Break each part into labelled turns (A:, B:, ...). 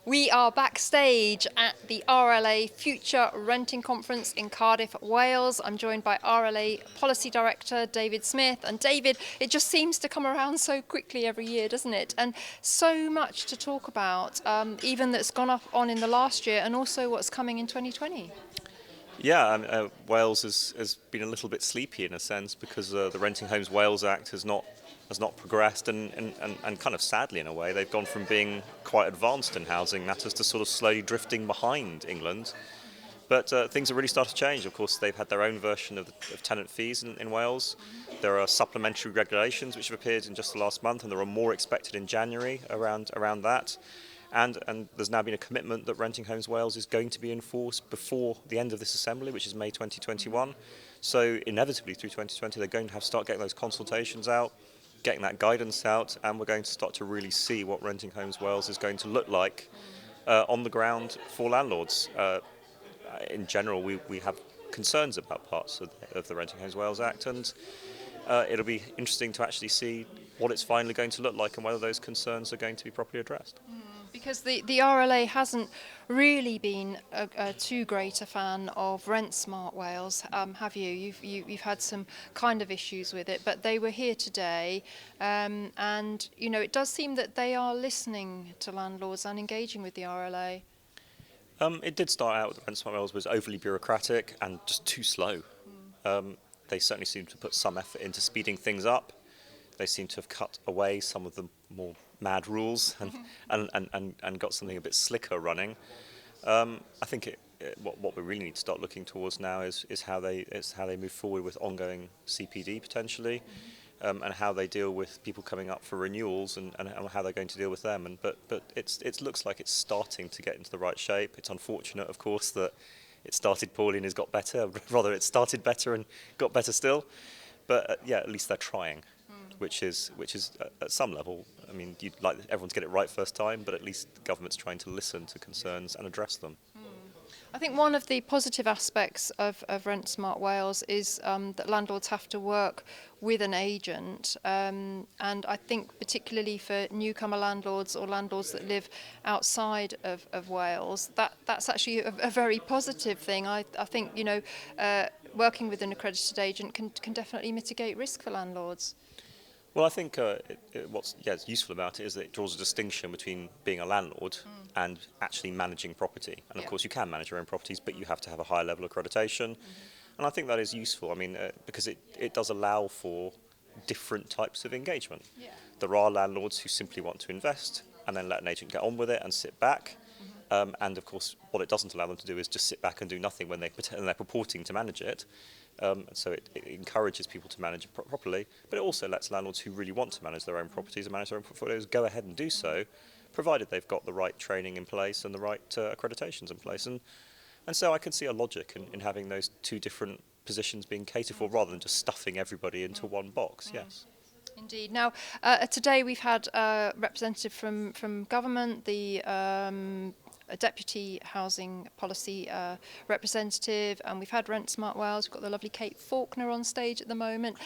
A: We are backstage at the RLA Future Renting Conference in Cardiff, Wales. I'm joined by RLA Policy Director David Smith. And David, it just seems to come around so quickly every year, doesn't it? And so much to talk about, even that's gone up on in the last year and also what's coming in 2020.
B: Yeah, Wales has been a little bit sleepy in a sense because the Renting Homes Wales Act has not progressed and kind of sadly in a way they've gone from being quite advanced in housing matters to sort of slowly drifting behind England. But things have really started to change. Of course, they've had their own version of tenant fees in Wales. There are supplementary regulations which have appeared in just the last month, and there are more expected in January around that. And there's now been a commitment that Renting Homes Wales is going to be enforced before the end of this assembly, which is May 2021. So inevitably through 2020, they're going to have to start getting those consultations out, getting that guidance out, and we're going to start to really see what Renting Homes Wales is going to look like on the ground for landlords. In general, we have concerns about parts of the Renting Homes Wales Act, and it'll be interesting to actually see what it's finally going to look like and whether those concerns are going to be properly addressed.
A: Because the RLA hasn't really been too great a fan of Rent Smart Wales, have you? You've had some kind of issues with it, but they were here today, and you know it does seem that they are listening to landlords and engaging with the RLA.
B: It did start out that Rent Smart Wales was overly bureaucratic and just too slow. They certainly seem to put some effort into speeding things up. They seem to have cut away some of the more mad rules and got something a bit slicker running. I think what we really need to start looking towards now is how they move forward with ongoing CPD potentially, and how they deal with people coming up for renewals and how they're going to deal with them. But it looks like it's starting to get into the right shape. It's unfortunate, of course, that it started poorly and has got better. Rather, it started better and got better still. But yeah, at least they're trying. Which is at some level, I mean, you'd like everyone to get it right first time, but at least the government's trying to listen to concerns and address them.
A: I think one of the positive aspects of Rent Smart Wales is that landlords have to work with an agent, and I think particularly for newcomer landlords or landlords that live outside of Wales, that's actually a very positive thing. I think working with an accredited agent can definitely mitigate risk for landlords.
B: Well, I think what's useful about it is that it draws a distinction between being a landlord and actually managing property. And of course, you can manage your own properties, but you have to have a higher level of accreditation. And I think that is useful. I mean, because it does allow for different types of engagement. There are landlords who simply want to invest and then let an agent get on with it and sit back. And of course, what it doesn't allow them to do is just sit back and do nothing when they're purporting to manage it. So it encourages people to manage it properly, but it also lets landlords who really want to manage their own properties and manage their own portfolios go ahead and do so, provided they've got the right training in place and the right accreditations in place. And so I can see a logic in having those two different positions being catered for rather than just stuffing everybody into one box, yes.
A: Indeed. Now, today we've had a representative from government, the a deputy housing policy representative, and we've had Rent Smart Wales. We've got the lovely Kate Faulkner on stage at the moment,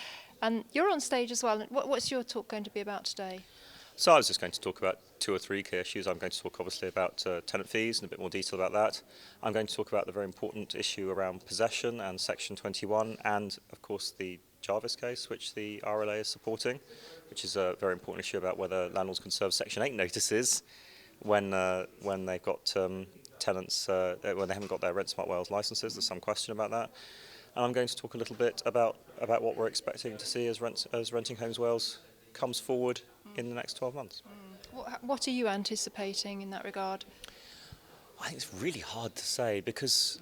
A: and you're on stage as well. What's your talk going to be about today?
B: So I was just going to talk about two or three key issues. I'm going to talk obviously about tenant fees and a bit more detail about that. I'm going to talk about the very important issue around possession and Section 21, and of course the Jarvis case, which the RLA is supporting, which is a very important issue about whether landlords can serve Section 8 notices when they've got tenants, when they haven't got their Rent Smart Wales licences. There's some question about that. And I'm going to talk a little bit about what we're expecting to see as Renting Homes Wales comes forward in the next 12 months.
A: What are you anticipating in that regard?
B: I think it's really hard to say because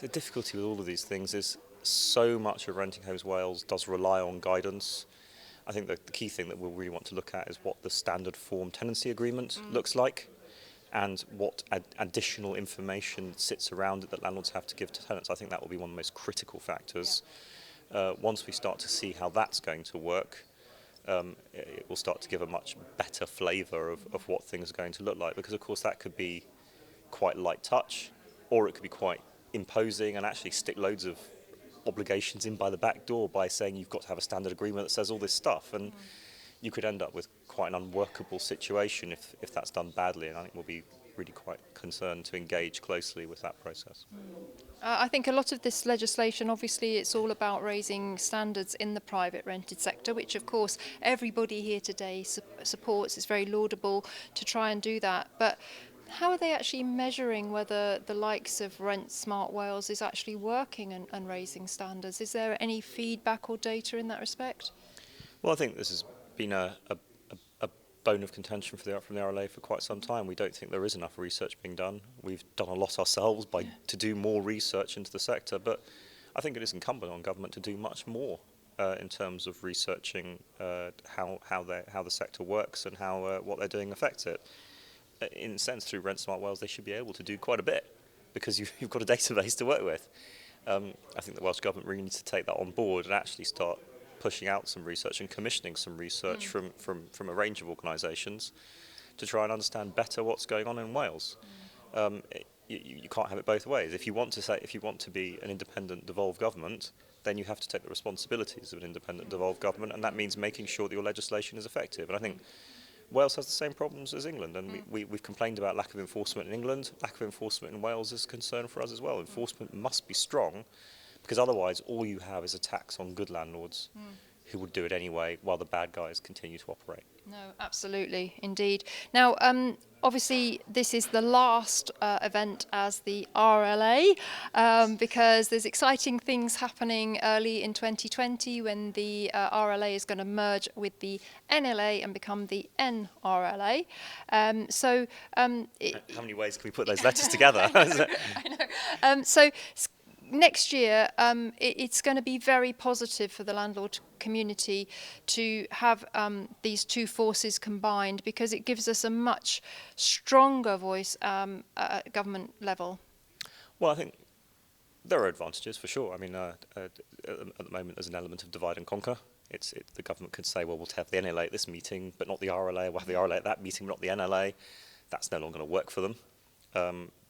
B: the difficulty with all of these things is so much of Renting Homes Wales does rely on guidance. I think that the key thing that we'll really want to look at is what the standard form tenancy agreement looks like and what additional information sits around it that landlords have to give to tenants. I think that will be one of the most critical factors. Once we start to see how that's going to work, it will start to give a much better flavour of what things are going to look like, because of course that could be quite light touch, or it could be quite imposing and actually stick loads of obligations in by the back door by saying you've got to have a standard agreement that says all this stuff, and you could end up with quite an unworkable situation if that's done badly, and I think we'll be really quite concerned to engage closely with that process.
A: I think a lot of this legislation, obviously, it's all about raising standards in the private rented sector, which, of course, everybody here today supports. It's very laudable to try and do that. But how are they actually measuring whether the likes of Rent Smart Wales is actually working and raising standards? Is there any feedback or data in that respect?
B: Well, I think this has been a bone of contention from the RLA for quite some time. We don't think there is enough research being done. We've done a lot ourselves to do more research into the sector, but I think it is incumbent on government to do much more in terms of researching how the sector works and how what they're doing affects it. In a sense, through Rent Smart Wales, they should be able to do quite a bit because you've got a database to work with. I think the Welsh Government really needs to take that on board and actually start pushing out some research and commissioning some research from a range of organisations to try and understand better what's going on in Wales. You can't have it both ways. If you want to be an independent, devolved government, then you have to take the responsibilities of an independent, devolved government, and that means making sure that your legislation is effective. And I think Wales has the same problems as England, and we've complained about lack of enforcement in England. Lack of enforcement in Wales is a concern for us as well. Enforcement must be strong, because otherwise all you have is a tax on good landlords who would do it anyway while the bad guys continue to operate.
A: No, absolutely, indeed. Now, obviously, this is the last event as the RLA because there's exciting things happening early in 2020 when the RLA is going to merge with the NLA and become the NRLA.
B: How many ways can we put those letters together?
A: I know. Next year, it's going to be very positive for the landlord community to have these two forces combined because it gives us a much stronger voice at government level.
B: Well, I think there are advantages for sure. I mean, at the moment, there's an element of divide and conquer. The government could say, well, we'll have the NLA at this meeting, but not the RLA. We'll have the RLA at that meeting, but not the NLA. That's no longer going to work for them.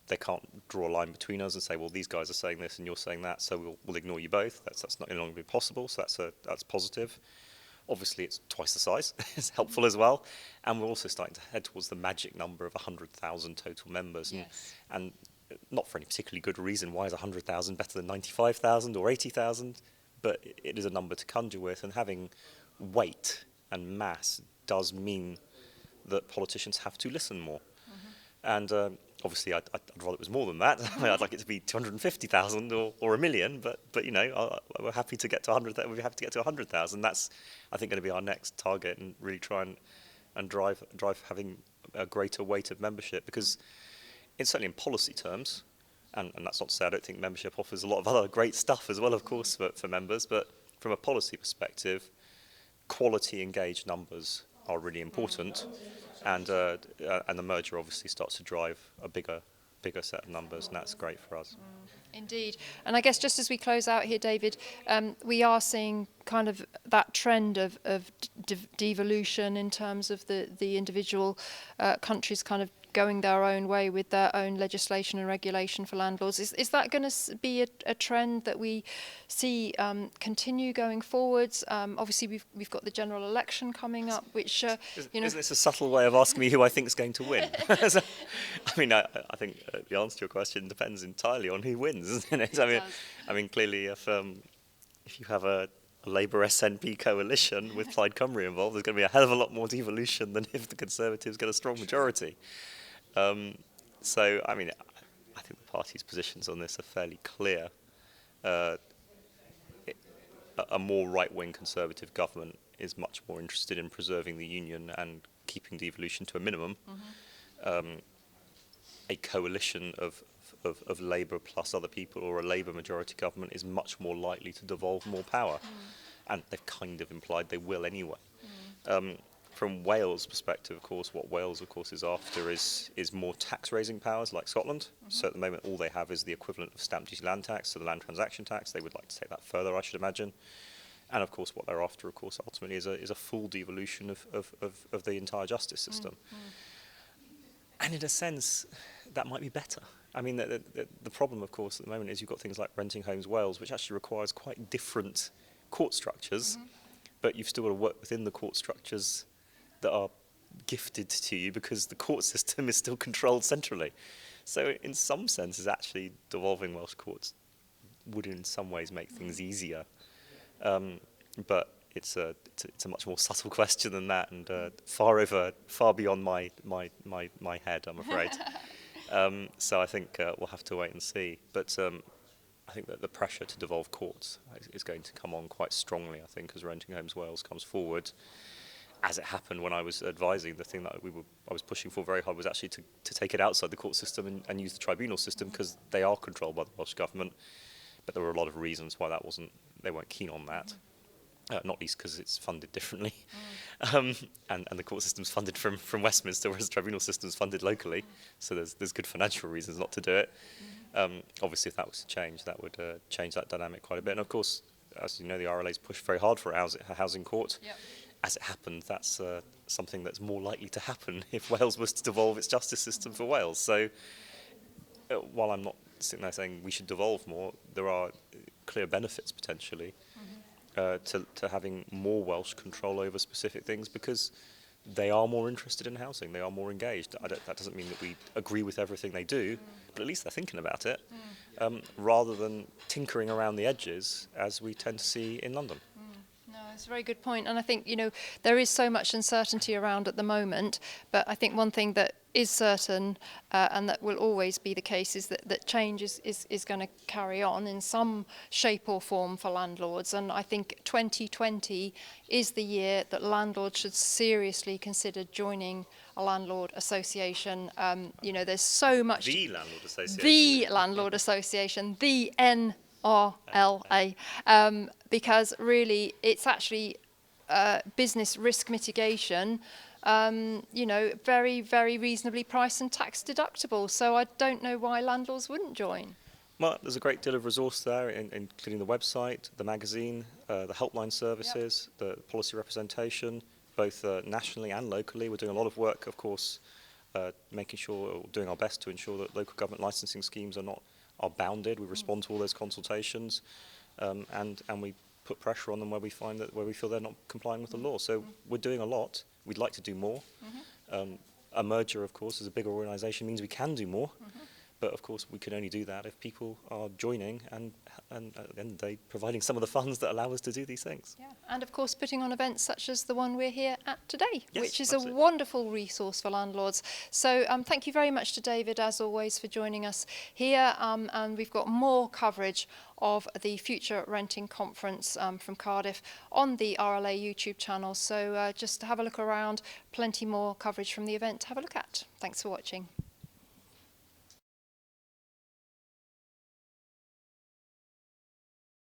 B: They can't draw a line between us and say, well, these guys are saying this and you're saying that, so we'll ignore you both. That's not any longer possible, so that's positive. Obviously, it's twice the size. It's helpful as well. And we're also starting to head towards the magic number of 100,000 total members.
A: Yes.
B: And not for any particularly good reason. Why is 100,000 better than 95,000 or 80,000? But it is a number to conjure with, and having weight and mass does mean that politicians have to listen more. And obviously, I'd rather it was more than that. I mean, I'd like it to be 250,000 or 1 million, but you know, we're happy to get to 100,000. We're happy to get to 100,000. That's, I think, going to be our next target, and really try and drive having a greater weight of membership, because it's certainly in policy terms, and that's not to say I don't think membership offers a lot of other great stuff as well, of course, for members, but from a policy perspective, quality engaged numbers are really important. And the merger obviously starts to drive a bigger set of numbers, and that's great for us.
A: Indeed. And I guess just as we close out here, David, we are seeing kind of that trend of devolution in terms of the individual countries kind of going their own way with their own legislation and regulation for landlords. Is that going to be a trend that we see continue going forwards? Obviously, we've got the general election coming up, which
B: Isn't this a subtle way of asking me who I think is going to win? I mean, I think the answer to your question depends entirely on who wins, isn't it? I mean, clearly, if you have a Labour SNP coalition with Plaid Cymru involved, there's going to be a hell of a lot more devolution than if the Conservatives get a strong majority. So, I mean, I think the party's positions on this are fairly clear. A more right-wing Conservative government is much more interested in preserving the union and keeping devolution to a minimum. A coalition of Labour plus other people, or a Labour majority government, is much more likely to devolve more power. And they've kind of implied they will anyway. From Wales' perspective, of course, what Wales, of course, is after is more tax-raising powers like Scotland. So at the moment, all they have is the equivalent of stamp duty land tax, so the land transaction tax. They would like to take that further, I should imagine. And of course, what they're after, of course, ultimately is a full devolution of the entire justice system. And in a sense, that might be better. I mean, the problem, of course, at the moment is you've got things like Renting Homes Wales, which actually requires quite different court structures, but you've still got to work within the court structures that are gifted to you because the court system is still controlled centrally. So in some senses, actually, devolving Welsh courts would in some ways make things easier. But it's a much more subtle question than that, and far beyond my head, I'm afraid. So I think we'll have to wait and see. But I think that the pressure to devolve courts is going to come on quite strongly, I think, as Renting Homes Wales comes forward. As it happened when I was advising, the thing that I was pushing for very hard was actually to take it outside the court system and use the tribunal system, because they are controlled by the Welsh Government. But there were a lot of reasons why they weren't keen on that. Not least because it's funded differently. And the court system's funded from Westminster, whereas the tribunal system's funded locally. So there's good financial reasons not to do it. Obviously, if that was to change, that would change that dynamic quite a bit. And of course, as you know, the RLA's pushed very hard for a housing court.
A: Yep.
B: As it happened, that's something that's more likely to happen if Wales was to devolve its justice system for Wales. So while I'm not sitting there saying we should devolve more, there are clear benefits potentially to having more Welsh control over specific things, because they are more interested in housing, they are more engaged. That doesn't mean that we agree with everything they do, but at least they're thinking about it, rather than tinkering around the edges as we tend to see in London.
A: No, it's a very good point. And I think, there is so much uncertainty around at the moment, but I think one thing that is certain, and that will always be the case, is that change is going to carry on in some shape or form for landlords. And I think 2020 is the year that landlords should seriously consider joining a landlord association. There's so much...
B: The Landlord Association.
A: The Landlord Association, the NRLA, because really it's actually business risk mitigation, very, very reasonably priced and tax deductible. So I don't know why landlords wouldn't join.
B: Well, there's a great deal of resource there, including the website, the magazine, the helpline services, the policy representation, both nationally and locally. We're doing a lot of work, of course, making sure, doing our best to ensure that local government licensing schemes are bounded. We respond to all those consultations, and we put pressure on them where we feel they're not complying with the law. So we're doing a lot. We'd like to do more. A merger, of course, as a bigger organisation means we can do more. But of course, we can only do that if people are joining and at the end of the day, providing some of the funds that allow us to do these things.
A: Yeah, and of course, putting on events such as the one we're here at today,
B: Yes,
A: which is
B: absolutely.
A: a wonderful resource for landlords. So thank you very much to David, as always, for joining us here. And we've got more coverage of the Future Renting Conference from Cardiff on the RLA YouTube channel. So just have a look around, plenty more coverage from the event to have a look at. Thanks for watching.